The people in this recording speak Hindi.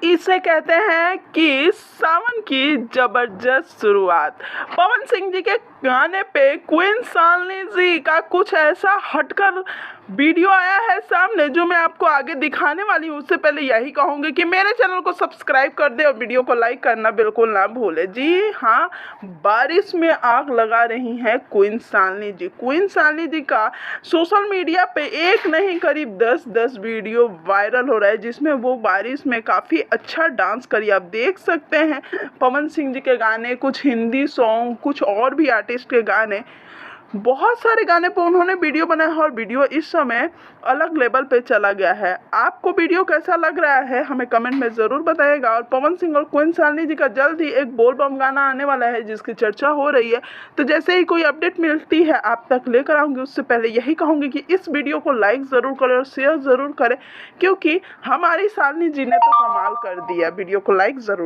इसे कहते हैं कि सावन की जबरदस्त शुरुआत। पवन सिंह जी के गाने पे क्वीन शालिनी जी का कुछ ऐसा हटकर वीडियो आया है सामने, जो मैं आपको आगे दिखाने वाली हूँ। उससे पहले यही कहूँगी कि मेरे चैनल को सब्सक्राइब कर दे और वीडियो को लाइक करना बिल्कुल ना भूले। जी हाँ, बारिश में आग लगा रही हैं क्वीन शालिनी जी। क्वीन शालिनी जी का सोशल मीडिया पे एक नहीं करीब 10 वीडियो वायरल हो रहा है, जिसमें वो बारिश में काफ़ी अच्छा डांस करी। आप देख सकते हैं पवन सिंह जी के गाने, कुछ हिंदी सॉन्ग, कुछ और भी आर्टिस्ट के गाने, बहुत सारे गाने पे उन्होंने वीडियो बनाया है और वीडियो इस समय अलग लेवल पे चला गया है। आपको वीडियो कैसा लग रहा है हमें कमेंट में ज़रूर बताइएगा। और पवन सिंह और क्वीन शालिनी जी का जल्द ही एक बोल बम गाना आने वाला है, जिसकी चर्चा हो रही है। तो जैसे ही कोई अपडेट मिलती है आप तक लेकर आऊँगी। उससे पहले यही कहूँगी कि इस वीडियो को लाइक ज़रूर करें और शेयर ज़रूर करें, क्योंकि हमारी शालिनी जी ने तो कमाल कर दिया। वीडियो को लाइक ज़रूर